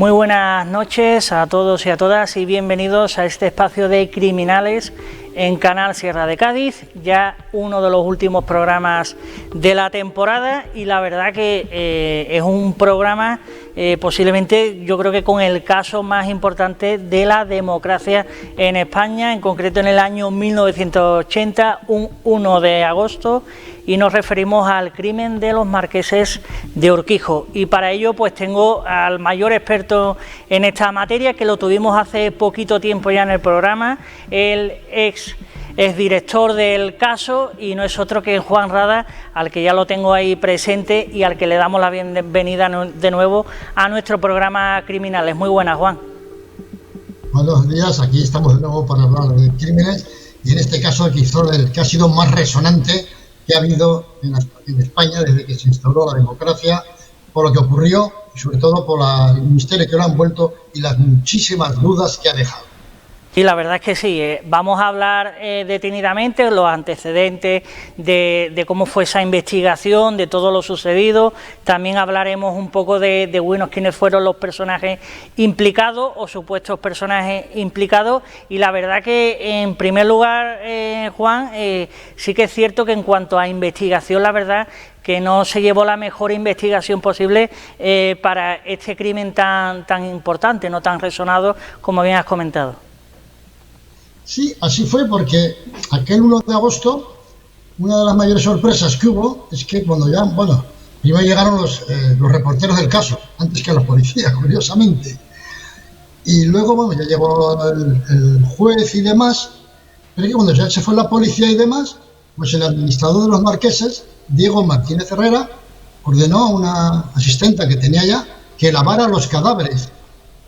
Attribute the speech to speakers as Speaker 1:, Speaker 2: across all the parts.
Speaker 1: Muy buenas noches a todos y a todas y bienvenidos a este espacio de Criminales en Canal Sierra de Cádiz, ya uno de los últimos programas de la temporada, y la verdad que es un programa posiblemente, yo creo que con el caso más importante de la democracia en España, en concreto en el año 1980, un 1 de agosto, y nos referimos al crimen de los marqueses de Urquijo. Y para ello pues tengo al mayor experto en esta materia, que lo tuvimos hace poquito tiempo ya en el programa, el ex director del caso, y no es otro que Juan Rada, al que ya lo tengo ahí presente y al que le damos la bienvenida de nuevo a nuestro programa Criminales. Muy buenas, Juan.
Speaker 2: Buenos días, aquí estamos de nuevo para hablar de crímenes, y en este caso quizá el que ha sido más resonante que ha habido en España desde que se instauró la democracia, por lo que ocurrió y sobre todo por el misterio que lo ha envuelto y las muchísimas dudas que ha dejado.
Speaker 1: Sí, la verdad es que sí. Vamos a hablar detenidamente los antecedentes de cómo fue esa investigación, de todo lo sucedido. También hablaremos un poco de quiénes fueron los personajes implicados o supuestos personajes implicados. Y la verdad que, en primer lugar, Juan, sí que es cierto que en cuanto a investigación, la verdad que no se llevó la mejor investigación posible para este crimen tan importante, no tan resonado como bien has comentado.
Speaker 2: Sí, así fue, porque aquel 1 de agosto, una de las mayores sorpresas que hubo es que cuando ya, primero llegaron los reporteros del caso, antes que los policías, curiosamente, y luego, ya llegó el juez y demás, pero que cuando ya se fue la policía y demás, pues el administrador de los marqueses, Diego Martínez Herrera, ordenó a una asistenta que tenía ya que lavara los cadáveres,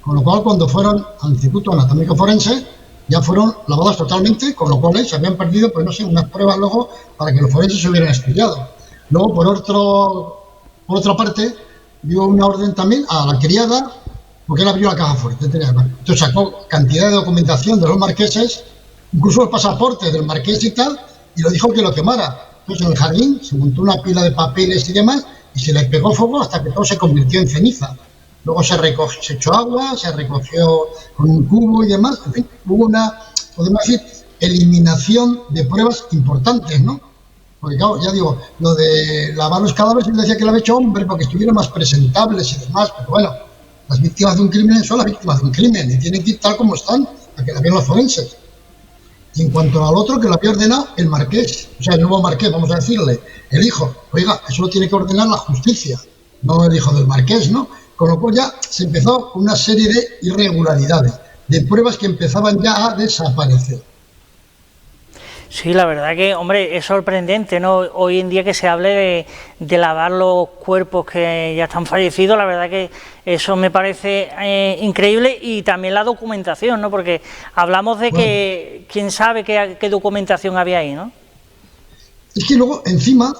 Speaker 2: con lo cual cuando fueron al Instituto Anatómico Forense, ya fueron lavados totalmente, con lo cual se habían perdido, pues no sé, unas pruebas luego para que los forenses se hubieran estudiado. Luego, por otra parte, dio una orden también a la criada, porque él abrió la caja fuerte. Entonces sacó cantidad de documentación de los marqueses, incluso el pasaporte del marqués y tal, y lo dijo que lo quemara. Entonces en el jardín se montó una pila de papeles y demás, y se le pegó fuego hasta que todo se convirtió en ceniza. Luego se echó agua, se recogió con un cubo y demás. En fin, hubo una, podemos decir, eliminación de pruebas importantes, ¿no? Porque claro, ya digo, lo de lavar los cadáveres, él decía que lo había hecho hombre porque estuvieran más presentables y demás, pero bueno, las víctimas de un crimen son las víctimas de un crimen y tienen que ir tal como están, a que la vean los forenses. Y en cuanto al otro, que lo había ordenado el marqués, o sea, el nuevo marqués, vamos a decirle, el hijo, oiga, eso lo tiene que ordenar la justicia, no el hijo del marqués, ¿no? Con lo cual ya se empezó con una serie de irregularidades, de pruebas que empezaban ya a desaparecer.
Speaker 1: Sí, la verdad que, hombre, es sorprendente, ¿no? Hoy en día que se hable de lavar los cuerpos que ya están fallecidos, la verdad que eso me parece increíble, y también la documentación, ¿no? Porque hablamos de que quién sabe qué documentación había ahí, ¿no?
Speaker 2: Es que luego, encima,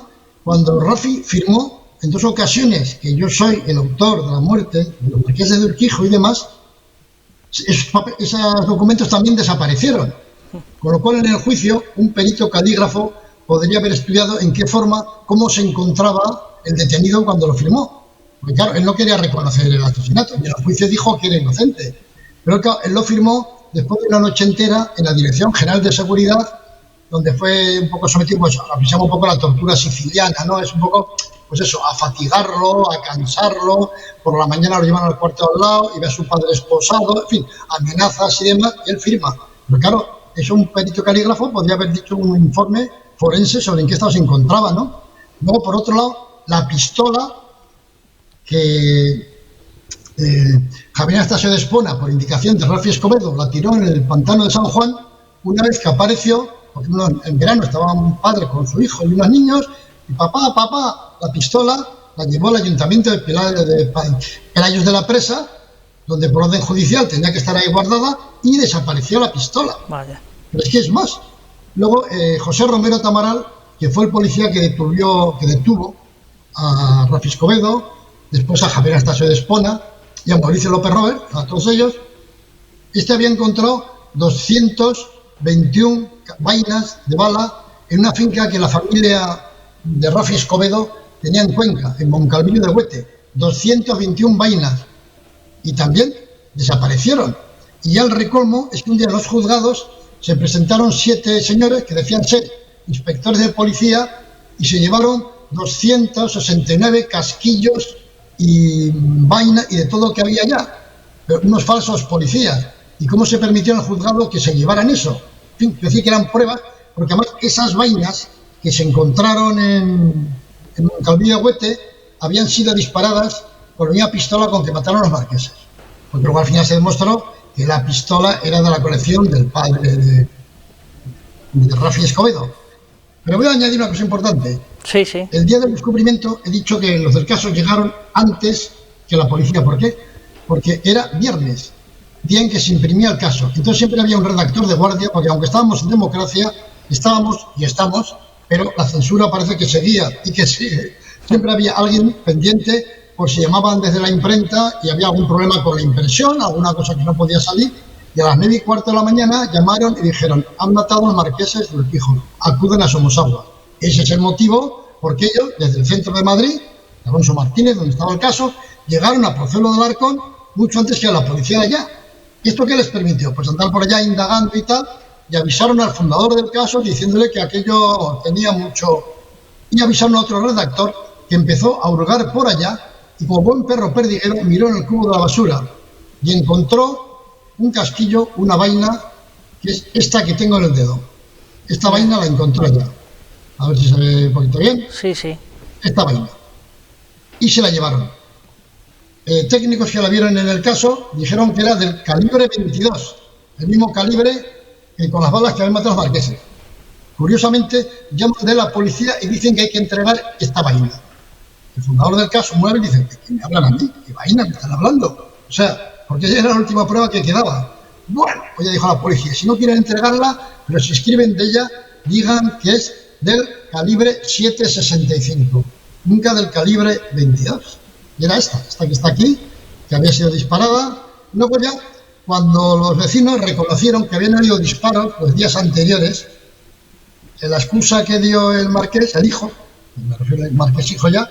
Speaker 2: cuando Rafi firmó en 2 ocasiones que yo soy el autor de la muerte de los marqueses de Urquijo y demás, esos documentos también desaparecieron. Con lo cual, en el juicio, un perito calígrafo podría haber estudiado en qué forma, cómo se encontraba el detenido cuando lo firmó. Porque claro, él no quería reconocer el asesinato, y en el juicio dijo que era inocente. Pero claro, él lo firmó después de una noche entera en la Dirección General de Seguridad, donde fue un poco sometido, pues avisamos un poco la tortura siciliana, ¿no? Es un poco, pues eso, a fatigarlo, a cansarlo, por la mañana lo llevan al cuarto al lado y ve a su padre esposado, en fin, amenazas y demás, y él firma. Pero claro, eso un perito calígrafo podría haber dicho un informe forense sobre en qué estado se encontraba, ¿no? Luego, por otro lado, la pistola que Javier Anastasio de Espona, por indicación de Rafi Escobedo, la tiró en el pantano de San Juan, una vez que apareció, porque en verano estaba un padre con su hijo y unos niños, y papá, la pistola la llevó al ayuntamiento de Pelayos de la Presa, donde por orden judicial tenía que estar ahí guardada, y desapareció la pistola.
Speaker 1: Vaya.
Speaker 2: Pero es que es más. Luego, José Romero Tamaral, que fue el policía que detuvo a Rafi Escobedo, después a Javier Anastasio de Espona y a Mauricio López Robert, a todos ellos, había encontrado 221 vainas de bala en una finca que la familia de Rafi Escobedo tenía en Cuenca, en Moncalvillo de Huete. 221 vainas. y también desaparecieron. Y ya el recolmo es que un día en los juzgados se presentaron 7 señores que decían ser inspectores de policía y se llevaron 269 casquillos y vaina y de todo que había allá, pero unos falsos policías. ¿Y cómo se permitió en el juzgado que se llevaran eso? En fin, quiero decir que eran pruebas, porque además esas vainas que se encontraron en Calvillo Huete habían sido disparadas por una pistola con que mataron a los marqueses, porque luego al final se demostró que la pistola era de la colección del padre de Rafi Escobedo. Pero voy a añadir una cosa importante.
Speaker 1: Sí, sí.
Speaker 2: El día del descubrimiento he dicho que los del caso llegaron antes que la policía. ¿Por qué? Porque era viernes, día en que se imprimía el caso. Entonces siempre había un redactor de guardia, porque aunque estábamos en democracia, estábamos y estamos, pero la censura parece que seguía y que sigue. Siempre había alguien pendiente por si llamaban desde la imprenta y había algún problema con la impresión, alguna cosa que no podía salir. Y a las 9:15 de la mañana llamaron y dijeron: han matado a los marqueses de Urquijo, acuden a Somosaguas. Ese es el motivo porque ellos, desde el centro de Madrid, Alonso Martínez, donde estaba el caso, llegaron a Pozuelo de Alarcón mucho antes que a la policía de allá. ¿Y esto qué les permitió? Pues andar por allá indagando y tal, y avisaron al fundador del caso diciéndole que aquello tenía mucho... Y avisaron a otro redactor que empezó a hurgar por allá y como buen perro perdiguero miró en el cubo de la basura y encontró un casquillo, una vaina, que es esta que tengo en el dedo. Esta vaina la encontró ya. A ver si se ve un poquito bien.
Speaker 1: Sí, sí.
Speaker 2: Esta vaina. Y se la llevaron. Técnicos que la vieron en el caso dijeron que era del calibre 22, el mismo calibre que con las balas que habían matado a los marqueses. Curiosamente, llaman de la policía y dicen que hay que entregar esta vaina. El fundador del caso mueve y dice: ¿de qué me hablan a mí? ¿Qué vaina me están hablando? O sea, porque esa era la última prueba que quedaba. Bueno, pues ya dijo la policía: si no quieren entregarla, pero si escriben de ella, digan que es del calibre 7,65, nunca del calibre 22. Y era esta que está aquí, que había sido disparada. Luego ya, cuando los vecinos reconocieron que habían habido disparos los días anteriores, la excusa que dio el marqués, el hijo, me refiero al marqués hijo ya,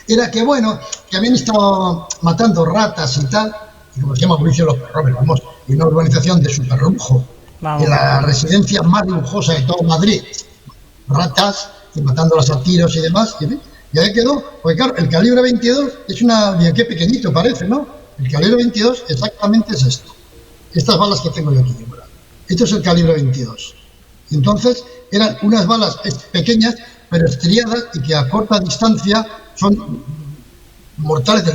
Speaker 2: era que bueno, que habían estado matando ratas y tal, y como se llama Mauricio los Perrones, vamos, y una urbanización de superlujo, de la residencia más lujosa de todo Madrid, ratas, y matándolas a tiros y demás, y ahí quedó, porque claro, el calibre 22 es una, mira qué pequeñito parece, ¿no? El calibre 22 exactamente es esto, estas balas que tengo yo aquí, esto es el calibre 22. Entonces eran unas balas pequeñas, pero estriadas y que a corta distancia son mortales,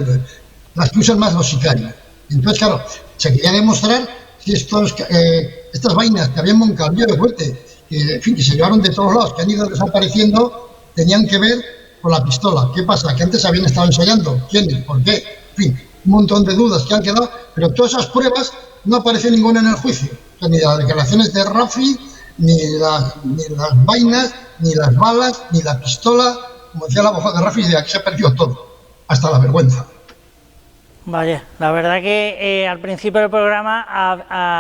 Speaker 2: las que usan más los sicarios. Entonces, claro, se quería demostrar si estas vainas que habían en Calvillo Huete, que, en fin, que se llevaron de todos lados, que han ido desapareciendo, tenían que ver con la pistola. ¿Qué pasa? Que antes habían estado ensayando. ¿Quién? ¿Por qué? En fin, un montón de dudas que han quedado, pero todas esas pruebas no aparece ninguna en el juicio. O sea, ni las declaraciones de Rafi, ni las vainas, ni las balas, ni la pistola. Como decía la abogada de Rafi, de aquí se perdió todo, hasta la vergüenza.
Speaker 1: Vaya, la verdad que al principio del programa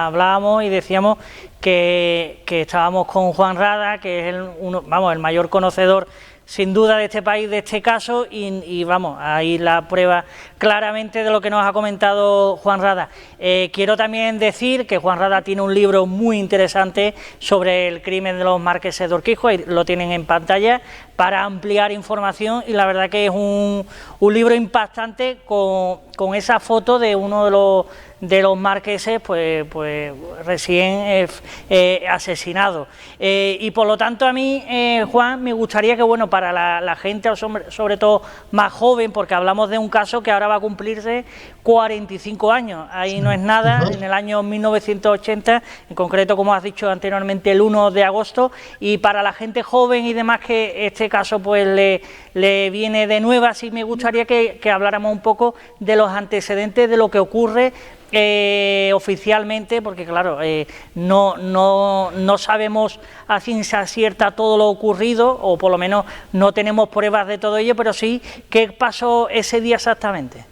Speaker 1: hablábamos y decíamos que estábamos con Juan Rada, que es el mayor conocedor sin duda de este país, de este caso, y vamos, ahí la prueba claramente de lo que nos ha comentado Juan Rada. Quiero también decir que Juan Rada tiene un libro muy interesante sobre el crimen de los marqueses de Urquijo, y lo tienen en pantalla para ampliar información, y la verdad que es un libro impactante con esa foto de uno de los marqueses pues recién asesinado. Y por lo tanto a mí, Juan, me gustaría que, bueno, para la gente, sobre todo más joven, porque hablamos de un caso que ahora va a cumplirse 45 años, ahí no es nada, en el año 1980, en concreto, como has dicho anteriormente, el 1 de agosto, y para la gente joven y demás que este caso pues le viene de nueva, sí me gustaría que habláramos un poco de los antecedentes de lo que ocurre oficialmente, porque claro, no sabemos a ciencia cierta todo lo ocurrido, o por lo menos no tenemos pruebas de todo ello, pero sí qué pasó ese día exactamente.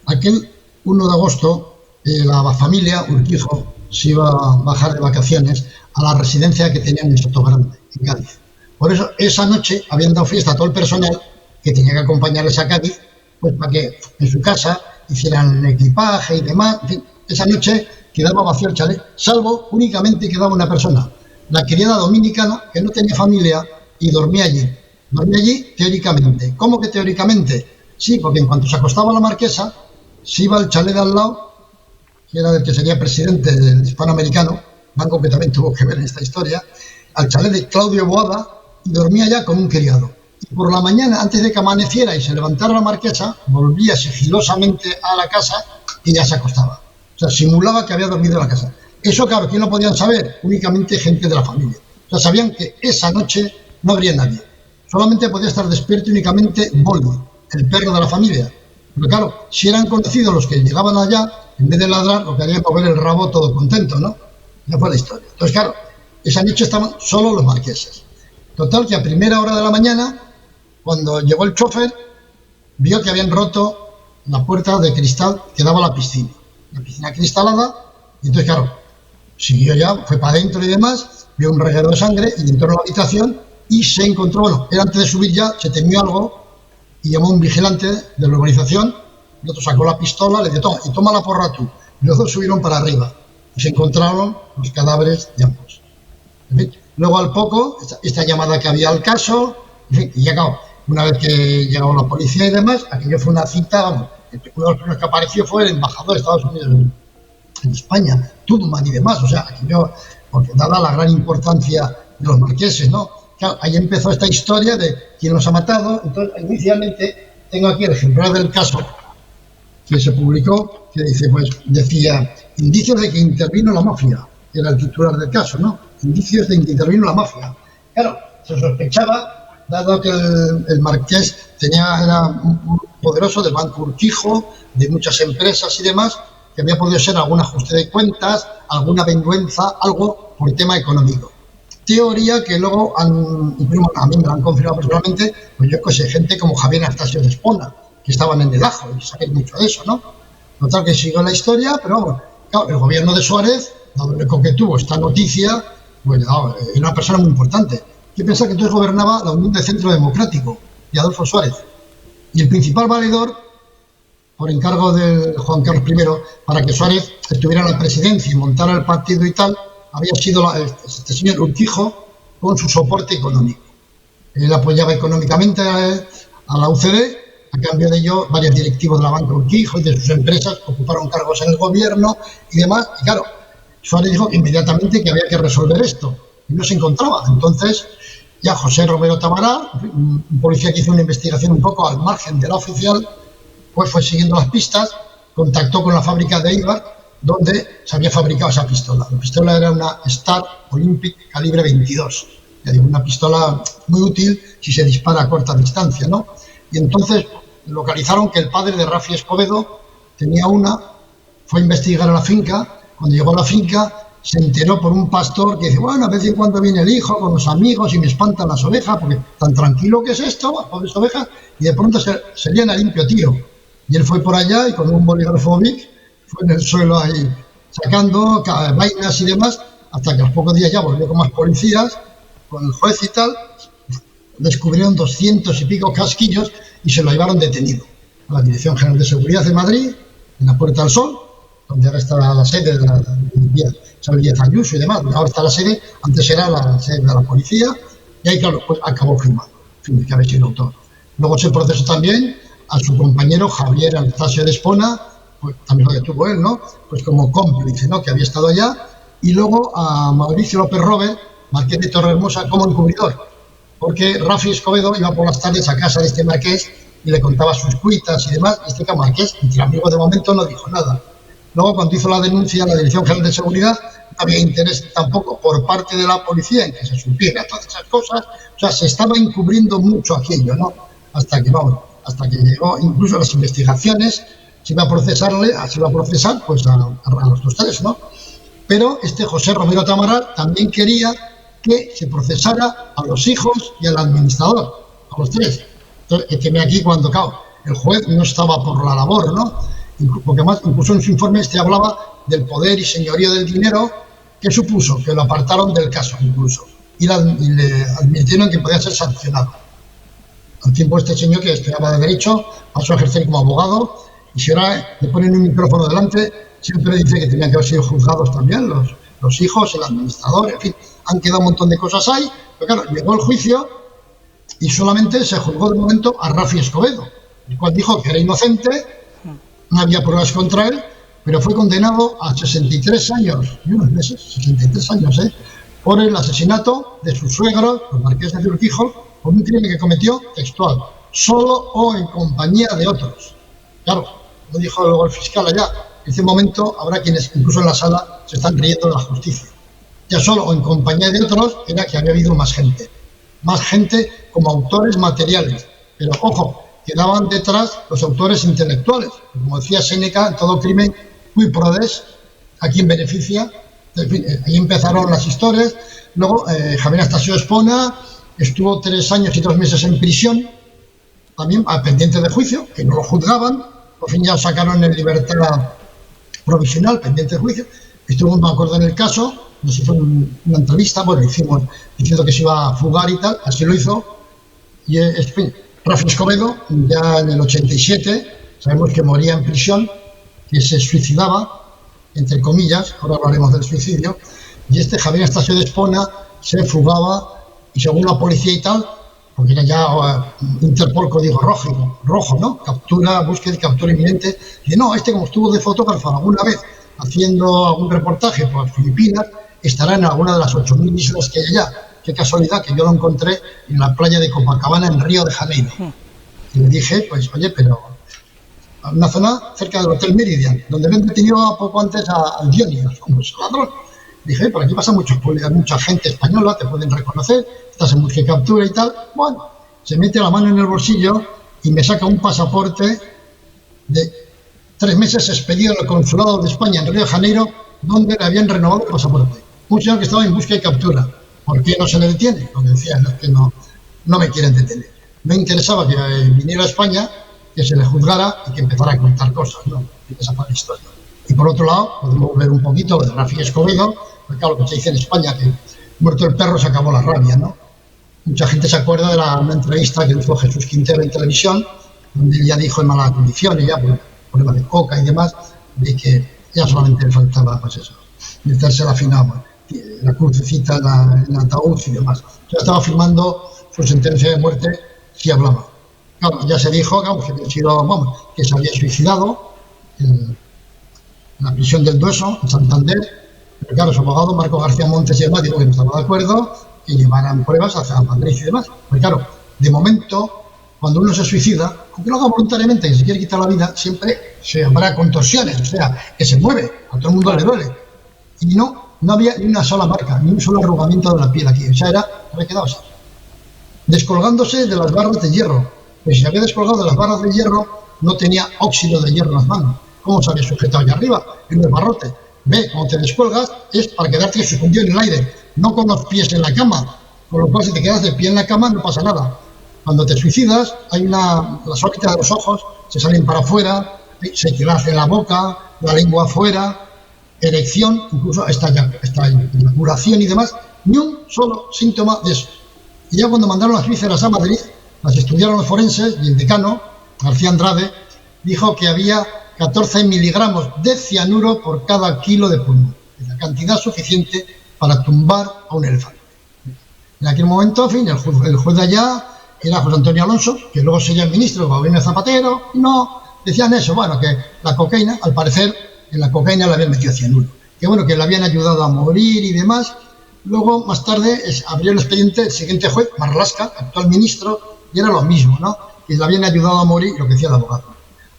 Speaker 2: Aquel 1 de agosto la familia Urquijo se iba a bajar de vacaciones a la residencia que tenían en Sotogrande, en Cádiz. Por eso esa noche habían dado fiesta a todo el personal que tenía que acompañarles a Cádiz, pues para que en su casa hicieran el equipaje y demás. En fin, esa noche quedaba vacío el chalet, salvo únicamente quedaba una persona, la criada dominicana, que no tenía familia y dormía allí. Dormía allí teóricamente. ¿Cómo que teóricamente? Sí, porque en cuanto se acostaba la marquesa, se iba al chalet de al lado, que era el que sería presidente del hispanoamericano, banco que también tuvo que ver en esta historia, al chalet de Claudio Boada, y dormía ya con un criado. Y por la mañana, antes de que amaneciera y se levantara la marquesa, volvía sigilosamente a la casa y ya se acostaba. O sea, simulaba que había dormido en la casa. Eso, claro, ¿quién lo podían saber? Únicamente gente de la familia. O sea, sabían que esa noche no habría nadie. Solamente podía estar despierto únicamente Boldi, el perro de la familia. Pero claro, si eran conocidos los que llegaban allá, en vez de ladrar, lo que harían mover el rabo todo contento, ¿no? Ya fue la historia. Entonces, claro, esa noche estaban solo los marqueses. Total, que a primera hora de la mañana, cuando llegó el chofer, vio que habían roto la puerta de cristal que daba a la piscina. La piscina cristalada, y entonces, claro, siguió ya, fue para adentro y demás, vio un reguero de sangre y entró en la habitación y se encontró, bueno, él antes de subir ya se temió algo y llamó a un vigilante de la urbanización, el otro sacó la pistola, le dijo, toma, y toma la porra tú. Y los dos subieron para arriba y se encontraron los cadáveres de ambos. En fin, luego al poco, esta llamada que había al caso, en fin, y ya acabó. Una vez que llegó la policía y demás, aquello fue una cita, vamos, uno de los primeros que apareció fue el embajador de Estados Unidos en España, Tudman y demás, o sea, aquello, porque dada la gran importancia de los marqueses, ¿no? Claro, ahí empezó esta historia de quién los ha matado. Entonces, inicialmente, tengo aquí el ejemplar del caso que se publicó, que dice, pues, decía, indicios de que intervino la mafia, era el titular del caso, ¿no? Indicios de que intervino la mafia. Claro, se sospechaba, dado que el marqués era un poderoso del Banco Urquijo, de muchas empresas y demás, que había podido ser algún ajuste de cuentas, alguna venganza, algo por tema económico. Teoría que luego a mí me la han confirmado personalmente, pues yo que sé, gente como Javier Anastasio de Espona, que estaban en el ajo, y saben mucho de eso, ¿no? Total que siguió la historia, pero bueno, claro, el gobierno de Suárez, dado el eco que tuvo esta noticia, pues era una persona muy importante. Yo pensaba que entonces gobernaba la Unión de Centro Democrático de Adolfo Suárez. Y el principal valedor, por encargo de Juan Carlos I, para que Suárez estuviera en la presidencia y montara el partido y tal, había sido este señor Urquijo con su soporte económico. Él apoyaba económicamente a la UCD, a cambio de ello, varios directivos de la banca Urquijo y de sus empresas ocuparon cargos en el gobierno y demás. Y claro, Suárez dijo inmediatamente que había que resolver esto y no se encontraba. Entonces, ya José Romero Tamaral, un policía que hizo una investigación un poco al margen de la oficial, pues fue siguiendo las pistas, contactó con la fábrica de Eibar, donde se había fabricado esa pistola. La pistola era una Star Olympic calibre 22, ya digo, una pistola muy útil si se dispara a corta distancia, ¿no? Y entonces localizaron que el padre de Rafi Escobedo tenía una, fue a investigar a la finca, cuando llegó a la finca se enteró por un pastor que dice, bueno, a vez en cuando viene el hijo con los amigos y me espantan las ovejas, porque tan tranquilo que es esto, pobres ovejas, y de pronto se llena limpio tiro. Y él fue por allá y con un bolígrafo Bic fue en el suelo ahí sacando vainas y demás, hasta que a los pocos días ya volvió con más policías, con el juez y tal, descubrieron 200 y pico casquillos y se lo llevaron detenido a la Dirección General de Seguridad de Madrid, en la Puerta del Sol, donde ahora está la sede de la Isabel Díaz Ayuso y demás. Ahora está la sede, antes era la sede de la policía, y ahí, claro, pues acabó firmando, que había sido autor. Luego se procesó también a su compañero Javier Anastasio de Espona, pues también lo que tuvo él, ¿no? Pues como cómplice, ¿no? Que había estado allá, y luego a Mauricio López Robert, marqués de Torrehermosa, como encubridor, porque Rafi Escobedo iba por las tardes a casa de este marqués y le contaba sus cuitas y demás. Este marqués, entre amigos de momento, no dijo nada. Luego, cuando hizo la denuncia a la Dirección General de Seguridad, no había interés tampoco por parte de la policía en que se supiera todas esas cosas. O sea, se estaba encubriendo mucho aquello, ¿no? Hasta que llegó incluso las investigaciones, se iba a procesar pues a los dos tres, ¿no? Pero este José Romero Tamaral también quería que se procesara a los hijos y al administrador, a los tres. Entonces, que aquí cuando, claro, el juez no estaba por la labor, ¿no? Porque además, incluso en su informe hablaba del poder y señorío del dinero, que supuso que lo apartaron del caso incluso, y le admitieron que podía ser sancionado. Al tiempo este señor que estudiaba de Derecho pasó a ejercer como abogado y si ahora le ponen un micrófono delante, siempre dice que tenían que haber sido juzgados también los hijos, el administrador, en fin, han quedado un montón de cosas ahí, pero claro, llegó el juicio y solamente se juzgó de momento a Rafi Escobedo, el cual dijo que era inocente, no había pruebas contra él, pero fue condenado a 63 años y unos meses, 63 años, por el asesinato de su suegro, el marqués de Urquijo, por un crimen que cometió textual, solo o en compañía de otros. Claro, lo dijo luego el fiscal allá, en ese momento habrá quienes, incluso en la sala, se están riendo de la justicia. Ya solo o en compañía de otros era que había habido más gente como autores materiales, pero ojo, quedaban detrás los autores intelectuales. Como decía Séneca, en todo crimen, cui prodest, a quien beneficia. En fin, ahí empezaron las historias. Luego, Javier Anastasio Espona estuvo 3 años y 2 meses en prisión, también pendiente de juicio, que no lo juzgaban. Por fin ya sacaron en libertad provisional, pendiente de juicio. Estuvo, no me acuerdo en el caso, no sé si fue una entrevista, bueno, hicimos diciendo que se iba a fugar y tal, así lo hizo. Y Rafi Escobedo, ya en el 87, sabemos que moría en prisión, que se suicidaba, entre comillas, ahora hablaremos del suicidio, y este Javier Anastasio de Espona se fugaba y según la policía y tal, porque era ya Interpol código rojo, ¿no? Captura, búsqueda y captura inminente. Y no, como estuvo de fotógrafo alguna vez haciendo algún reportaje por Filipinas, estará en alguna de las 8.000 islas que hay allá. Qué casualidad que yo lo encontré en la playa de Copacabana, en Río de Janeiro. Y le dije, pues, oye, pero una zona cerca del Hotel Meridian, donde habían detenido poco antes al Dionios, como su ladrón. Dije, por aquí pasa mucha gente española, te pueden reconocer, estás en búsqueda y captura y tal. Bueno, se mete la mano en el bolsillo y me saca un pasaporte de 3 meses expedido en el consulado de España en Río de Janeiro, donde le habían renovado el pasaporte. Un señor que estaba en búsqueda y captura. ¿Por qué no se le detiene? Lo que decía es que no me quieren detener. Me interesaba que viniera a España, que se le juzgara y que empezara a contar cosas, ¿no? Y esa fue la historia. Y por otro lado, podemos ver un poquito de Rafi Escobedo, porque claro, lo que se dice en España, que muerto el perro se acabó la rabia, ¿no? Mucha gente se acuerda de una entrevista que hizo Jesús Quintero en televisión, donde él ya dijo en malas condiciones, ya por problemas de coca y demás, de que ya solamente le faltaba, pues eso, meterse la final, la crucecita en el ataúd y demás. Ya estaba firmando su sentencia de muerte, si hablaba. Claro, ya se dijo que se había suicidado en la prisión del Dueso, en Santander, pero claro, su abogado, Marco García Montes y demás, dijo que no estaba de acuerdo, que llevaran pruebas hacia Madrid y demás. Pues claro, de momento, cuando uno se suicida, aunque lo haga voluntariamente, que se quiere quitar la vida, siempre se habrá contorsiones, o sea, que se mueve, a todo el mundo le duele. Y no había ni una sola marca, ni un solo arrugamiento de la piel aquí, o sea, había quedado así. Descolgándose de las barras de hierro, pues si se había descolgado de las barras de hierro, no tenía óxido de hierro en las manos. ¿Cómo se había sujetado allá arriba? En el barrote. Ve, cuando te descuelgas es para quedarte suspendido en el aire, no con los pies en la cama, con lo cual si te quedas de pie en la cama no pasa nada. Cuando te suicidas, las órbitas de los ojos se salen para afuera, se te hace la boca, la lengua afuera, erección, incluso esta eyaculación y demás, ni un solo síntoma de eso. Y ya cuando mandaron las vísceras a Madrid, las estudiaron los forenses y el decano, García Andrade, dijo que había 14 miligramos de cianuro por cada kilo de pulmón, la cantidad suficiente para tumbar a un elefante. En aquel momento, en fin, el juez de allá era José Antonio Alonso, que luego sería el ministro del gobierno de Zapatero, y no decían eso, bueno, que la cocaína, al parecer, en la cocaína le habían metido cianuro, que bueno, que le habían ayudado a morir y demás. Luego, más tarde, abrió el expediente el siguiente juez, Marlaska, actual ministro, y era lo mismo, ¿no? Que le habían ayudado a morir, lo que decía el abogado.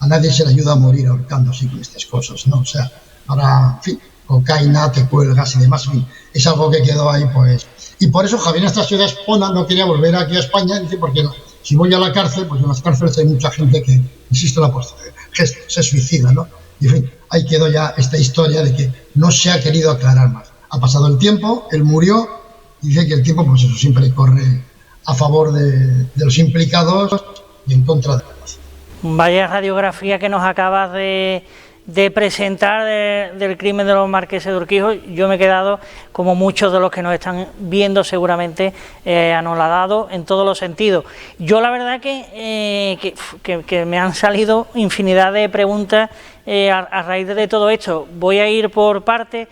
Speaker 2: A nadie se le ayuda a morir ahorcándose con estas cosas, ¿no? O sea, ahora, en fin, cocaína, te cuelgas y demás, en fin, es algo que quedó ahí, pues. Y por eso Javier Anastasio de Espona no quería volver aquí a España, dice, porque si voy a la cárcel, pues en las cárceles hay mucha gente que, insisto, que se suicida, ¿no? Y en fin, ahí quedó ya esta historia de que no se ha querido aclarar más. Ha pasado el tiempo, él murió, y dice que el tiempo, pues eso, siempre corre a favor de los implicados y en contra de los.
Speaker 1: Vaya radiografía que nos acabas de de presentar del crimen de los marqueses de Urquijo, yo me he quedado, como muchos de los que nos están viendo seguramente, anonadado en todos los sentidos. Yo la verdad que me han salido infinidad de preguntas a raíz de todo esto. Voy a ir por partes.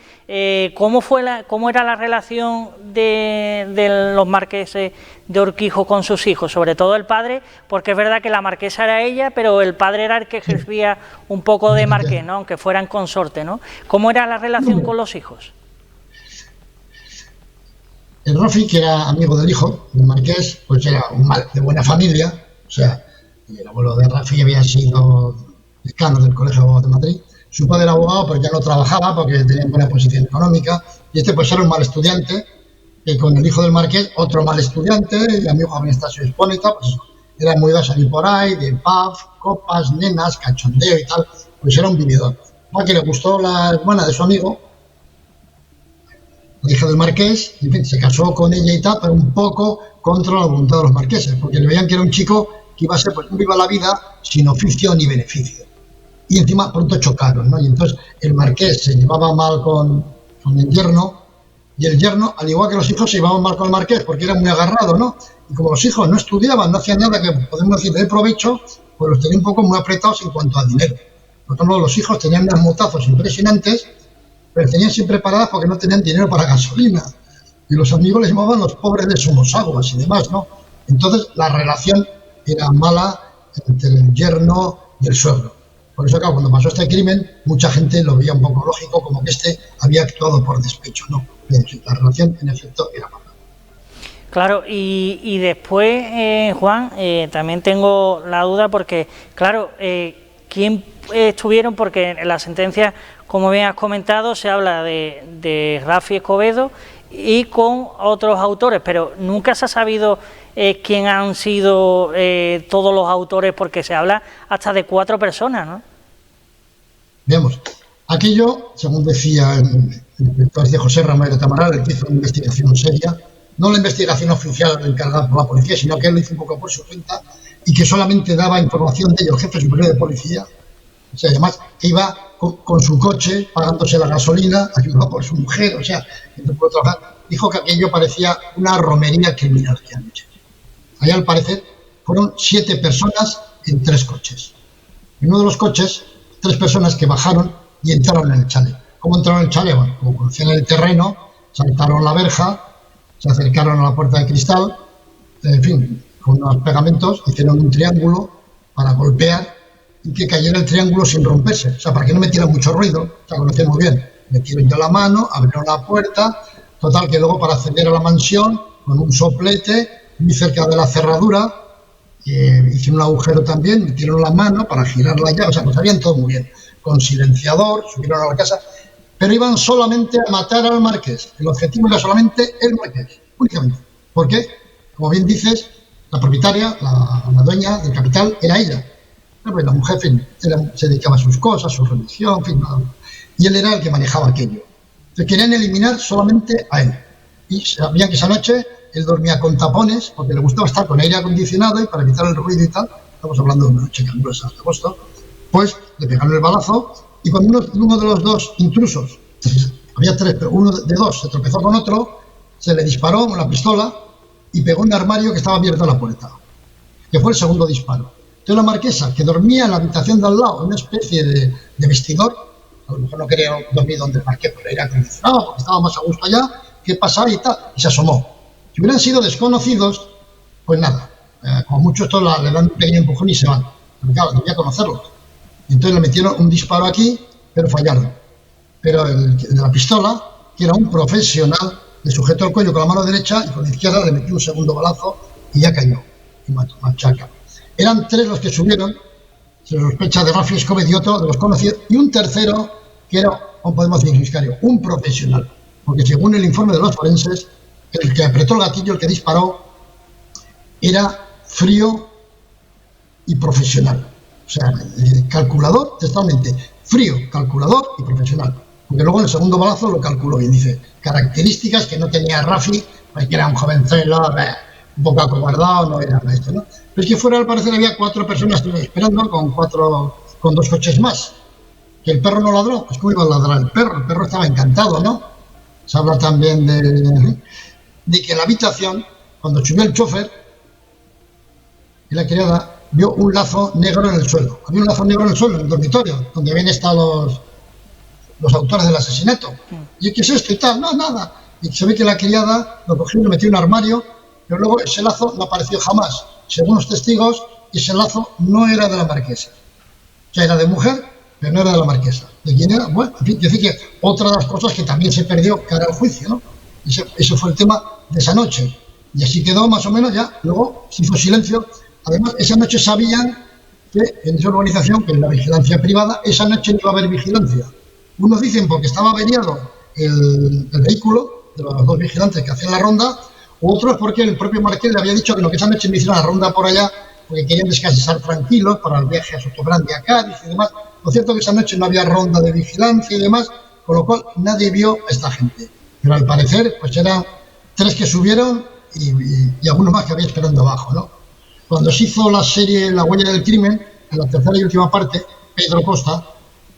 Speaker 1: ¿Cómo era la relación de los marqueses de Urquijo con sus hijos? Sobre todo el padre, porque es verdad que la marquesa era ella, pero el padre era el que ejercía un poco de marqués, ¿no? Aunque fueran consorte, ¿no? ¿Cómo era la relación con los hijos?
Speaker 2: El Rafi, que era amigo del hijo, del marqués, pues era de buena familia. O sea, el abuelo de Rafi había sido decano del Colegio de Madrid. Su padre era abogado, pero ya no trabajaba porque tenía buena posición económica. Y este pues era un mal estudiante, que con el hijo del marqués, otro mal estudiante, y amigo de Anastasio Espónita, pues era muy de salir por ahí, de pub, copas, nenas, cachondeo y tal. Pues era un vividor. A que le gustó la hermana de su amigo, la hija del marqués, y en fin, se casó con ella y tal, pero un poco contra la voluntad de los marqueses, porque le veían que era un chico que iba a ser, pues, un viva la vida, sin oficio ni beneficio. Y encima pronto chocaron, ¿no? Y entonces el marqués se llevaba mal con el yerno, y el yerno, al igual que los hijos, se llevaban mal con el marqués, porque era muy agarrado, ¿no? Y como los hijos no estudiaban, no hacían nada que podemos decir de provecho, pues los tenía un poco muy apretados en cuanto a dinero. Por ejemplo, los hijos tenían unos motazos impresionantes, pero tenían siempre paradas porque no tenían dinero para gasolina. Y los amigos les llamaban los pobres de Somosaguas y demás, ¿no? Entonces la relación era mala entre el yerno y el suegro. Por eso, claro, cuando pasó este crimen, mucha gente lo veía un poco lógico, como que este había actuado por despecho, ¿no? Pero sí, la relación, en efecto, era mala.
Speaker 1: Claro, y después, Juan, también tengo la duda porque, claro, ¿quién estuvieron? Porque en la sentencia, como bien has comentado, se habla de Rafi Escobedo y con otros autores, pero nunca se ha sabido quién han sido todos los autores, porque se habla hasta de 4 personas, ¿no?
Speaker 2: Veamos, aquello, según decía el inspector de José Romero Tamaral, el que hizo una investigación seria, no la investigación oficial encargada por la policía, sino que él lo hizo un poco por su cuenta y que solamente daba información de ello el jefe superior de policía. O sea, además que iba con su coche pagándose la gasolina, ayudado por su mujer, o sea, que no pudo trabajar. Dijo que aquello parecía una romería criminal que han hecho. Allá, al parecer, fueron 7 personas en 3 coches. En uno de los coches, 3 personas que bajaron y entraron en el chalet. ¿Cómo entraron en el chalet? Bueno, como conocían el terreno, saltaron la verja, se acercaron a la puerta de cristal, en fin, con unos pegamentos, hicieron un triángulo para golpear y que cayera el triángulo sin romperse, o sea, para que no metiera mucho ruido, o sea, conocía muy bien. Metieron ya la mano, abrieron la puerta, total que luego para acceder a la mansión, con un soplete, muy cerca de la cerradura, hicieron un agujero también, metieron la mano para girar la llave, o sea, lo sabían todo muy bien, con silenciador, subieron a la casa, pero iban solamente a matar al marqués. El objetivo era solamente el marqués, únicamente. ¿Por qué? Como bien dices, la propietaria, la dueña del capital, era ella. Pues la mujer, en fin, se dedicaba a sus cosas, su religión, en fin, nada. Y él era el que manejaba aquello. Entonces querían eliminar solamente a él. Y sabían que esa noche él dormía con tapones, porque le gustaba estar con aire acondicionado y para evitar el ruido y tal. Estamos hablando de una noche calurosa de agosto. Pues le pegaron el balazo y cuando uno de los 2 intrusos, había 3, pero uno de 2 se tropezó con otro, se le disparó con la pistola y pegó en un armario que estaba abierto a la puerta, que fue el segundo disparo. Entonces la marquesa, que dormía en la habitación de al lado, en una especie de vestidor, a lo mejor no quería dormir donde el marqués, pero era acondicionado, porque estaba más a gusto allá, ¿qué pasa? Y tal, y se asomó. Si hubieran sido desconocidos, pues nada, como mucho esto le dan un pequeño empujón y se van. Pero claro, debía conocerlos. Entonces le metieron un disparo aquí, pero fallaron. Pero el de la pistola, que era un profesional, le sujetó el cuello con la mano derecha y con la izquierda le metió un segundo balazo y ya cayó. Y machaca. Eran 3 los que subieron, se sospecha de Rafi Escobedo y otro de los conocidos, y un tercero que era, como podemos decir, Iscario, un profesional. Porque según el informe de los forenses, el que apretó el gatillo, el que disparó, era frío y profesional. O sea, calculador, totalmente frío, calculador y profesional. Porque luego en el segundo balazo lo calculó y dice características que no tenía Rafi, que era un jovencelo, un poco acobardado, no era esto, ¿no? Pero es que fuera, al parecer, había 4 personas esperando con 2 coches más. que el perro no ladró, pues cómo iba a ladrar el perro estaba encantado, ¿no? Se habla también de que en la habitación, cuando subió el chofer y la criada, vio un lazo negro en el suelo. Había un lazo negro en el suelo, en el dormitorio, donde habían estado los autores del asesinato. ¿Y qué es esto y tal? No, nada. Y se ve que la criada lo cogió y lo metió en un armario, pero luego ese lazo no apareció jamás. Según los testigos, ese lazo no era de la marquesa. O sea, era de mujer, pero no era de la marquesa. ¿De quién era? Bueno, en fin, decir que otra de las cosas que también se perdió cara al juicio, ¿no? Ese fue el tema de esa noche. Y así quedó más o menos ya. Luego se hizo silencio. Además, esa noche sabían que en esa urbanización, que es la vigilancia privada, esa noche no iba a haber vigilancia. Unos dicen porque estaba averiado el vehículo de los dos vigilantes que hacían la ronda, otros porque el propio marqués le había dicho que esa noche no hicieron la ronda por allá porque querían descansar tranquilos para el viaje a Sotogrande, a Cádiz y demás. Lo cierto es que esa noche no había ronda de vigilancia y demás, con lo cual nadie vio a esta gente. Pero al parecer, pues eran 3 que subieron y algunos más que había esperando abajo, ¿no? Cuando se hizo la serie La huella del crimen, en la tercera y última parte, Pedro Costa,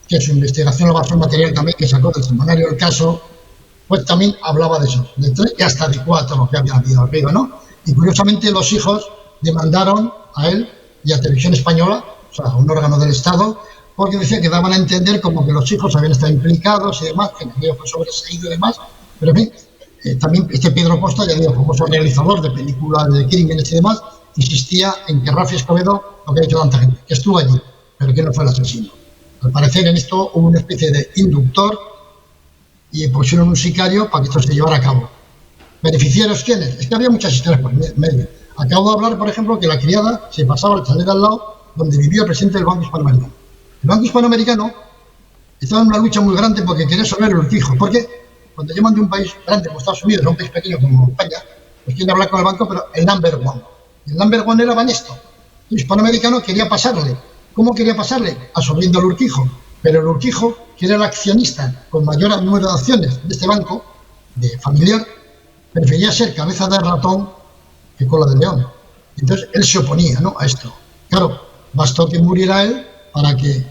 Speaker 2: que su investigación lo basó en material también que sacó del semanario El Caso, pues también hablaba de eso, de 3 y hasta de 4 lo que había habido arriba, ¿no? Y curiosamente los hijos demandaron a él y a Televisión Española, o sea, a un órgano del Estado, porque decía que daban a entender como que los hijos habían estado implicados y demás, que aquello fue sobreseído y demás, pero en fin, también este Pedro Costa, ya digo, famoso realizador de películas de crímenes y demás, insistía en que Rafi Escobedo, lo que ha dicho tanta gente, que estuvo allí, pero que no fue el asesino. Al parecer en esto hubo una especie de inductor y pusieron un sicario para que esto se llevara a cabo. ¿Beneficiarios quiénes? Es que había muchas historias por medio. Acabo de hablar, por ejemplo, que la criada se pasaba al chalet al lado donde vivía el presidente del Banco Hispanoamericano. El Banco Hispanoamericano estaba en una lucha muy grande porque quería resolver el Urquijo. Porque cuando llaman de un país grande como Estados Unidos a un país pequeño como España, pues quieren hablar con el banco, pero el number one. El number one era Banesto. El hispanoamericano quería pasarle. ¿Cómo quería pasarle? Absorbiendo el Urquijo. Pero el Urquijo, que era el accionista con mayor número de acciones de este banco, de familiar, prefería ser cabeza de ratón que cola de león. Entonces él se oponía, ¿no?, a esto. Claro, bastó que muriera él para que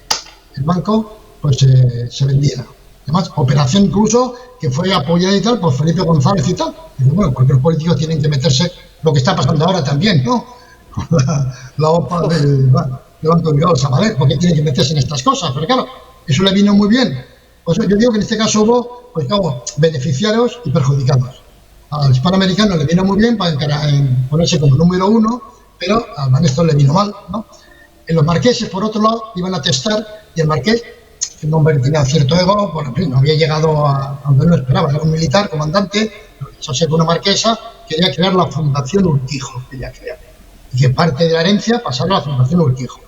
Speaker 2: el banco pues se vendiera. Además, operación incluso que fue apoyada y tal por Felipe González y tal. Y bueno, porque los políticos tienen que meterse lo que está pasando ahora también, ¿no? Con la OPA del Banco de Bilbao, Sabadell, porque tienen que meterse en estas cosas. Pero claro, eso le vino muy bien. Pues yo digo que en este caso hubo, pues claro, beneficiarios y perjudicados. Al hispanoamericano le vino muy bien para ponerse como número 1, pero al Banesto le vino mal, ¿no? En los marqueses, por otro lado, iban a testar y el marqués, que un hombre que tenía cierto ego, bueno, en fin, no había llegado a donde no esperaba, era un militar, comandante, eso ser una marquesa, quería crear la Fundación Urquijo, quería crear, y que parte de la herencia pasara a la Fundación Urquijo.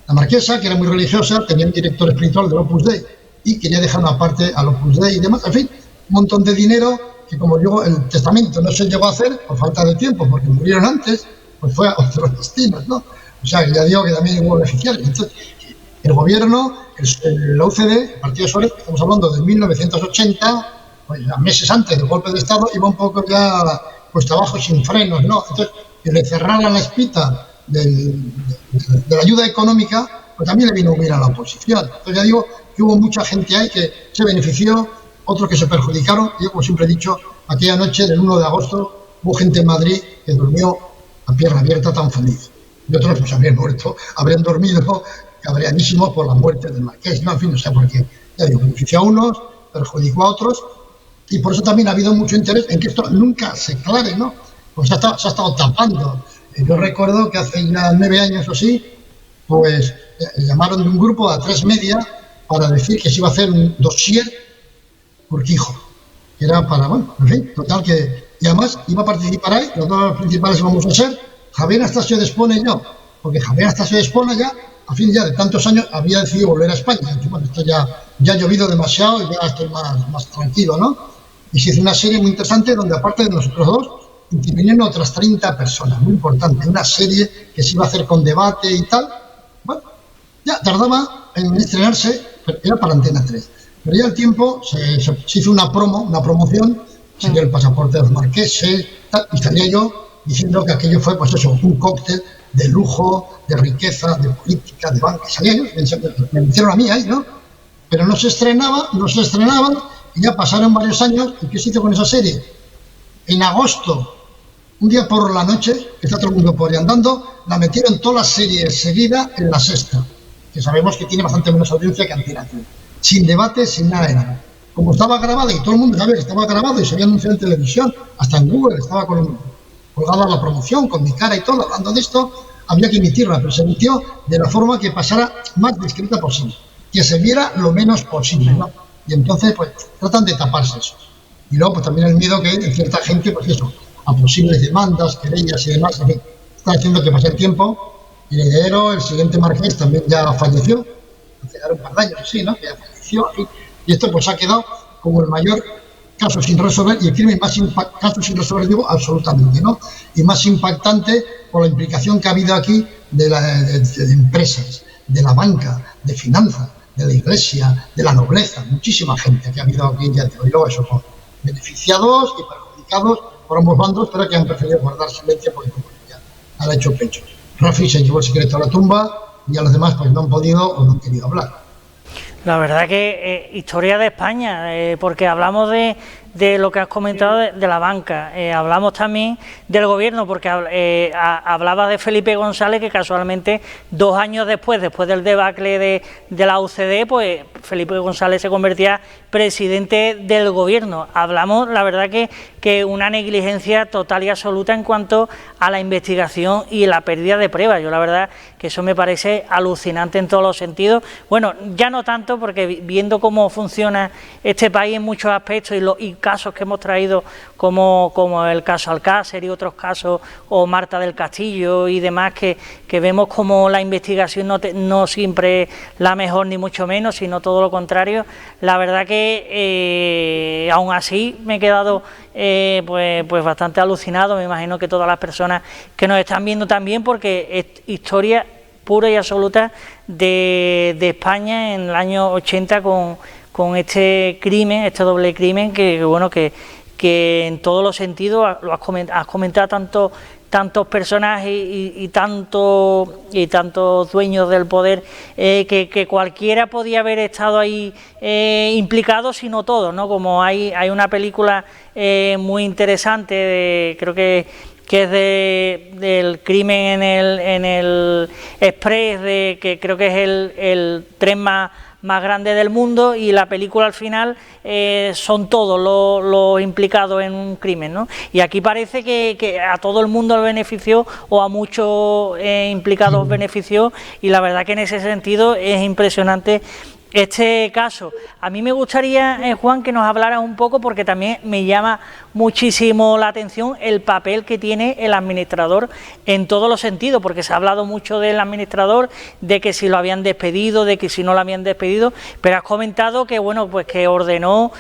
Speaker 2: La marquesa, que era muy religiosa, tenía un director espiritual del Opus Dei y quería dejar una parte al Opus Dei y demás, en fin, un montón de dinero que, como digo, el testamento no se llegó a hacer por falta de tiempo, porque murieron antes, pues fue a otros destinos, ¿no? O sea, que ya digo que también hubo beneficiarios. Entonces, el gobierno, la UCD, el Partido Suárez, estamos hablando de 1980, pues ya meses antes del golpe de Estado, iba un poco ya pues abajo sin frenos, ¿no? Entonces, que le cerraran la espita de la ayuda económica, pues también le vino bien a la oposición. Entonces ya digo que hubo mucha gente ahí que se benefició, otros que se perjudicaron. Yo, como siempre he dicho, aquella noche del 1 de agosto hubo gente en Madrid que durmió a pierna abierta tan feliz. Y otros pues habrían muerto, habrían dormido cabreadísimos por la muerte del marqués, ¿no? En fin, no sé por qué. Ya digo, benefició a unos, perjudicó a otros, y por eso también ha habido mucho interés en que esto nunca se aclare, ¿no? Pues se ha estado tapando. Yo recuerdo que hace ya 9 años o así, pues llamaron de un grupo a 3 Media para decir que se iba a hacer un dossier Urquijo, que era para, bueno, en fin, total que, y además iba a participar ahí, los dos principales íbamos a ser Javier Anastasio de Espona y yo, porque Javier Anastasio de Espona ya, a fin ya de tantos años, había decidido volver a España. Y, bueno, esto ya ha llovido demasiado y ya estoy más tranquilo, ¿no? Y se hizo una serie muy interesante donde, aparte de nosotros dos, intervinieron otras 30 personas, muy importante, una serie que se iba a hacer con debate y tal. Bueno, ya tardaba en estrenarse, pero era para Antena 3. Pero ya al tiempo se hizo una promoción, sería el pasaporte de los marqueses, tal, y salía yo diciendo que aquello fue, pues eso, un cóctel de lujo, de riqueza, de política, de banca. Salía yo, me metieron a mí ahí, ¿no? pero no se estrenaban, y ya pasaron varios años. ¿Y qué se hizo con esa serie? En agosto, un día por la noche, que está todo el mundo por ahí andando, la metieron toda la serie seguida en La Sexta, que sabemos que tiene bastante menos audiencia que Antena 3. Sin debate, sin nada de nada. Como estaba grabada, y todo el mundo sabe que estaba grabado y se había anunciado en televisión, hasta en Google estaba colgada la promoción, con mi cara y todo, hablando de esto, había que emitirla, pero se emitió de la forma que pasara más discreta posible, que se viera lo menos posible, ¿no? Y entonces, pues, tratan de taparse eso. Y luego, pues, también el miedo que hay en cierta gente, pues eso, a posibles demandas, querellas y demás, en fin, está haciendo que pase el tiempo. Y el heredero, el siguiente marqués, también ya falleció, hace un par de años, sí, ¿no? Que ya falleció, y esto pues ha quedado como el mayor caso sin resolver, y el crimen más caso sin resolver, digo, absolutamente, ¿no? Y más impactante por la implicación que ha habido aquí de empresas, de la banca, de finanzas, de la iglesia, de la nobleza, muchísima gente que ha habido aquí, ya te digo, eso, con beneficiados y perjudicados por ambos bandos, pero que han preferido guardar silencio porque ya han hecho pechos. Rafi se llevó el secreto a la tumba y a los demás pues no han podido o no han querido hablar.
Speaker 1: La verdad que historia de España, porque hablamos de lo que has comentado de la banca, hablamos también del gobierno, porque hablaba de Felipe González, que casualmente 2 años después del debacle de la UCD, pues Felipe González se convertía presidente del gobierno. Hablamos, la verdad que una negligencia total y absoluta en cuanto a la investigación y la pérdida de pruebas. Yo la verdad que eso me parece alucinante en todos los sentidos. Bueno, ya no tanto, porque viendo cómo funciona este país en muchos aspectos y casos que hemos traído como el caso Alcácer y otros casos, o Marta del Castillo y demás, que vemos como la investigación no siempre es la mejor ni mucho menos, sino todo lo contrario. La verdad que aún así me he quedado pues bastante alucinado. Me imagino que todas las personas que nos están viendo también, porque es historia pura y absoluta de España en el año 80 con este crimen, este doble crimen, que bueno, que en todos los sentidos lo has comentado, tantos personajes y tantos dueños del poder, que cualquiera podía haber estado ahí implicado, sino todos, ¿no? Como hay una película muy interesante, creo que es del crimen en el Express, que creo que es el tren más grande del mundo, y la película al final son todos los implicados en un crimen, ¿no? Y aquí parece que a todo el mundo le benefició, o a muchos implicados benefició, y la verdad que en ese sentido es impresionante este caso. A mí me gustaría, Juan, que nos hablaras un poco, porque también me llama muchísimo la atención el papel que tiene el administrador en todos los sentidos, porque se ha hablado mucho del administrador, de que si lo habían despedido, de que si no lo habían despedido, pero has comentado que bueno, pues que ordenó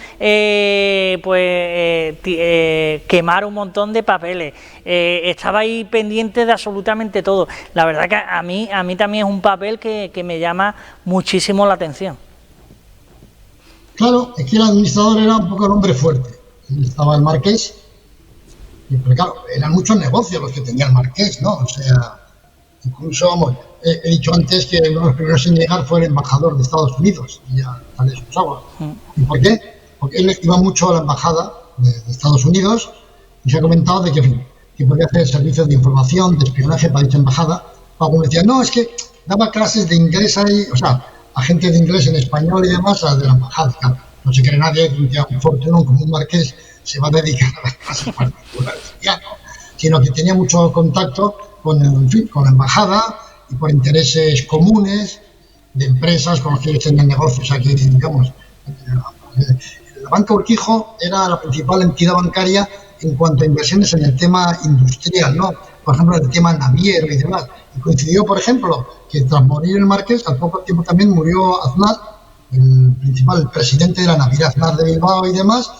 Speaker 1: quemar un montón de papeles, estaba ahí pendiente de absolutamente todo. La verdad que a mí también es un papel que me llama muchísimo la atención.
Speaker 2: Claro, es que el administrador era un poco el hombre fuerte. Estaba el marqués, pero claro, eran muchos negocios los que tenía el marqués, ¿no? O sea, incluso, vamos, he dicho antes que uno de los primeros en llegar fue el embajador de Estados Unidos, y ya tal vez sus aguas. ¿Y por qué? Porque él iba mucho a la embajada de Estados Unidos, y se ha comentado de que podía hacer servicios de información, de espionaje para dicha embajada. Algunos decían, no, es que daba clases de inglés ahí, o sea, a gente de inglés en español y demás, a de la embajada. Claro, no se cree nadie que un fortunón como un marqués se va a dedicar a las clases particulares, ya no, sino que tenía mucho contacto con la embajada, y por intereses comunes de empresas con los que tenían negocios aquí, digamos. La banca Urquijo era la principal entidad bancaria en cuanto a inversiones en el tema industrial, ¿no? Por ejemplo, en el tema naviero y demás. Y coincidió, por ejemplo, que tras morir el marqués, al poco tiempo también murió Aznar, el presidente de la naviera Aznar de Bilbao y demás,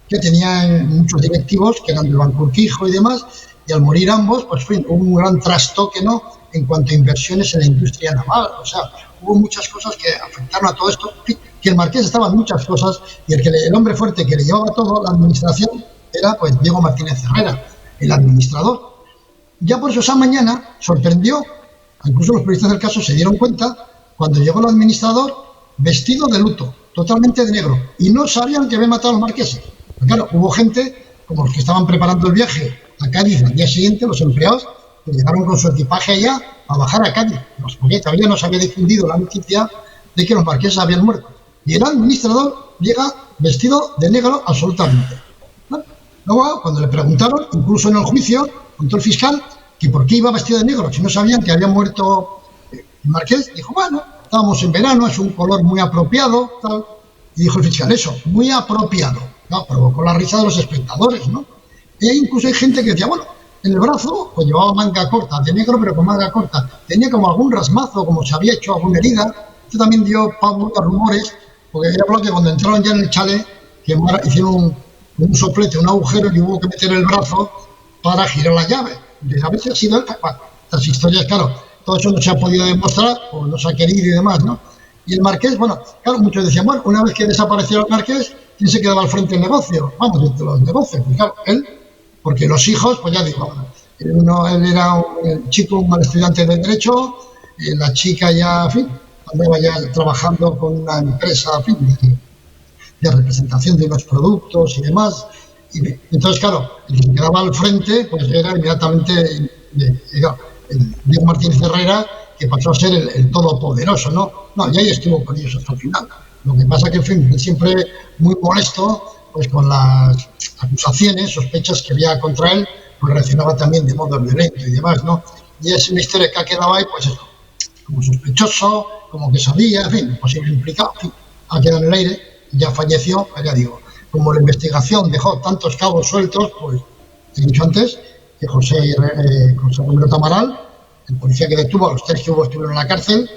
Speaker 2: que tenía muchos directivos que eran del Banco Urquijo y demás, y al morir ambos, pues hubo un gran trastoque, ¿no?, en cuanto a inversiones en la industria naval. O sea, hubo muchas cosas que afectaron a todo esto, que el marqués estaba en muchas cosas, y el hombre fuerte que le llevaba todo, la administración, era pues Diego Martínez Herrera, el administrador. Ya por eso esa mañana sorprendió, incluso los periodistas del caso se dieron cuenta, cuando llegó el administrador, vestido de luto, totalmente de negro, y no sabían que había matado a los marqueses. Pero claro, hubo gente, como los que estaban preparando el viaje a Cádiz al día siguiente, los empleados, que llegaron con su equipaje allá a bajar a Cádiz, porque todavía no se había difundido la noticia de que los marqueses habían muerto. Y el administrador llega vestido de negro absolutamente. ¿No? Luego, cuando le preguntaron, incluso en el juicio, contó el fiscal que por qué iba vestido de negro, si no sabían que había muerto el marqués, dijo, bueno, estábamos en verano, es un color muy apropiado, tal. Y dijo el fiscal, eso, muy apropiado. No, provocó la risa de los espectadores, ¿no? Y incluso hay gente que decía, bueno, en el brazo, pues llevaba manga corta, de negro, pero con manga corta. Tenía como algún rasmazo, como se había hecho alguna herida. Esto también dio pauta a rumores, porque era porque cuando entraron ya en el chalet, que hicieron un soplete, un agujero, y hubo que meter el brazo para girar la llave. De a veces ha sido estas historias, claro, todo eso no se ha podido demostrar, o no se ha querido y demás, ¿no? Y el marqués, bueno, claro, muchos decían, bueno, una vez que desapareció el marqués, ¿quién se quedaba al frente del negocio? Vamos, de los negocios, pues claro, él, porque los hijos, pues ya digo, él era un chico, un estudiante de Derecho, y la chica ya, en fin, andaba ya trabajando con una empresa, en fin, de representación de unos productos y demás. Y entonces, claro, el que se quedaba al frente, pues era inmediatamente Diego Martínez Herrera, que pasó a ser el todopoderoso, ¿no? No, y ahí estuvo con ellos hasta el final. Lo que pasa que, en fin, siempre muy molesto, pues con las acusaciones, sospechas que había contra él, pues reaccionaba también de modo violento y demás, ¿no? Y es una historia que ha quedado ahí, pues eso, como sospechoso, como que sabía, en fin, posible implicado, en fin, ha quedado en el aire, ya falleció, ya digo, como la investigación dejó tantos cabos sueltos, pues he dicho antes que José Romero Tamaral, el policía que detuvo a los 3 que estuvieron en la cárcel,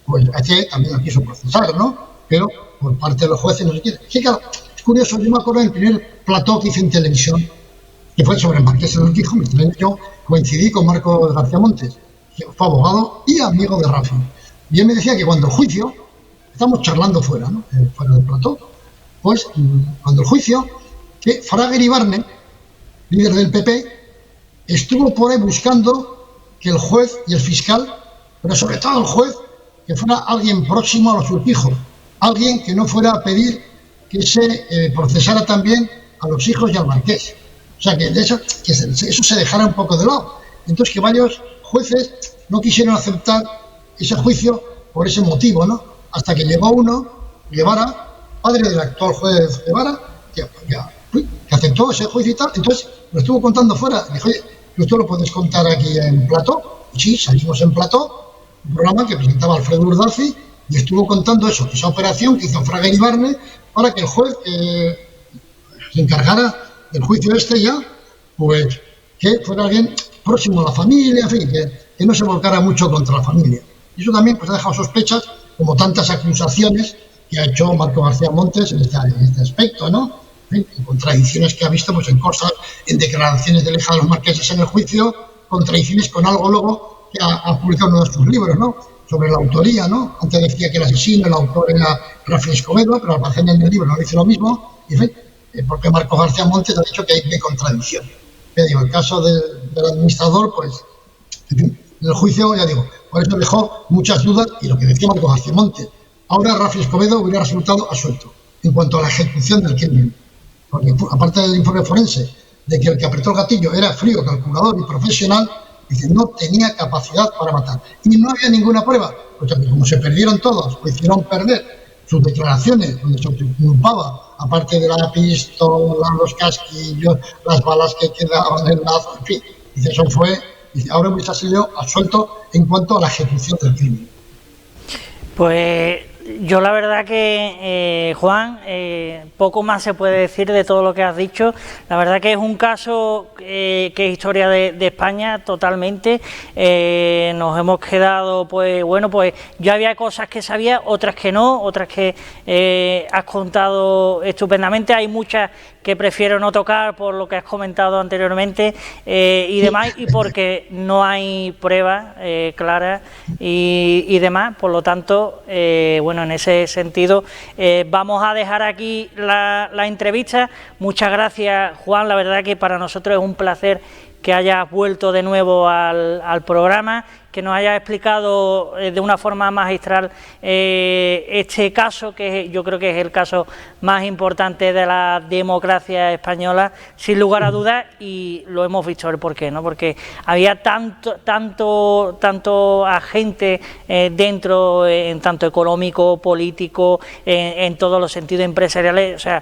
Speaker 2: pues también lo quiso procesar, ¿no? Pero por parte de los jueces no se quiere. Sí, claro, es curioso, yo me acuerdo del primer plató que hice en televisión, que fue sobre el Marqués de Urquijo. Yo coincidí con Marcos García Montes, que fue abogado y amigo de Rafi. Y él me decía que cuando el juicio, estamos charlando fuera, ¿no? Fuera del plató, pues cuando el juicio, que Fraga Iribarne, líder del PP, estuvo por ahí buscando que el juez y el fiscal, pero sobre todo el juez, que fuera alguien próximo a los Urquijos, alguien que no fuera a pedir que se procesara también a los hijos y al marqués. O sea, que eso se dejara un poco de lado. Entonces, que varios jueces no quisieron aceptar ese juicio por ese motivo, ¿no? Hasta que llegó uno, Guevara, padre del actual juez Guevara, que aceptó ese juicio y tal. Entonces, lo estuvo contando fuera. Dijo, oye, ¿tú lo puedes contar aquí en plató? Y sí, salimos en plató, un programa que presentaba Alfredo Urdazi, y estuvo contando eso, esa operación que hizo Fraga Iribarne para que el juez se encargara del juicio ya, pues que fuera alguien próximo a la familia, en fin, que no se volcara mucho contra la familia. Y eso también pues ha dejado sospechas, como tantas acusaciones que ha hecho Marco García Montes en este aspecto, ¿no? En contradicciones que ha visto pues en cosas, en declaraciones de Leja de los Marqueses en el juicio, contradicciones con algo luego que ha publicado uno de sus libros, ¿no? Sobre la autoría, ¿no? Antes decía que el asesino, el autor era Rafael Escobedo, pero al parecer en el libro no dice lo mismo, y en fin, porque Marco García Montes ha dicho que hay contradicción. Ya digo, el caso del administrador, pues, en fin, en el juicio, ya digo, por eso dejó muchas dudas, y lo que decía Marco García Montes, ahora Rafael Escobedo hubiera resultado absuelto en cuanto a la ejecución del crimen. Porque aparte del informe forense, de que el que apretó el gatillo era frío, calculador y profesional, dice, no tenía capacidad para matar. Y no había ninguna prueba, porque como se perdieron todos, o hicieron perder sus declaraciones, donde se culpaba, aparte de la pistola, los casquillos, las balas que quedaban en el lazo, en fin. Dice, eso fue, dice, ahora hubiese sido absuelto en cuanto a la ejecución del crimen.
Speaker 1: Pues yo la verdad que, Juan, poco más se puede decir de todo lo que has dicho. La verdad que es un caso que es historia de España totalmente. Nos hemos quedado, pues bueno, pues yo había cosas que sabía, otras que no, otras que has contado estupendamente. Hay muchas que prefiero no tocar por lo que has comentado anteriormente y demás, y porque no hay pruebas claras y demás. Por lo tanto, bueno, en ese sentido vamos a dejar aquí la entrevista. Muchas gracias, Juan, la verdad que para nosotros es un placer que hayas vuelto de nuevo al programa, que nos hayas explicado de una forma magistral este caso, que yo creo que es el caso más importante de la democracia española, sin lugar a dudas, y lo hemos visto el porqué, ¿no? Porque había tanto agente dentro, en tanto económico, político, en todos los sentidos empresariales, o sea,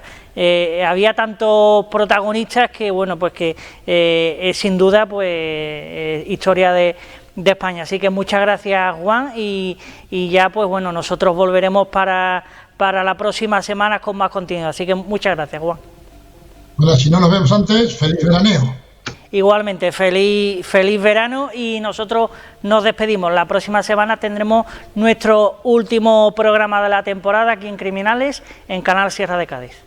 Speaker 1: había tantos protagonistas que, bueno, pues que es sin duda, pues, historia de España. Así que muchas gracias, Juan, y ya, pues bueno, nosotros volveremos para la próxima semana con más contenido. Así que muchas gracias, Juan.
Speaker 2: Bueno, si no nos vemos antes, feliz veraneo.
Speaker 1: Igualmente, feliz verano, y nosotros nos despedimos. La próxima semana tendremos nuestro último programa de la temporada aquí en Criminales, en Canal Sierra de Cádiz.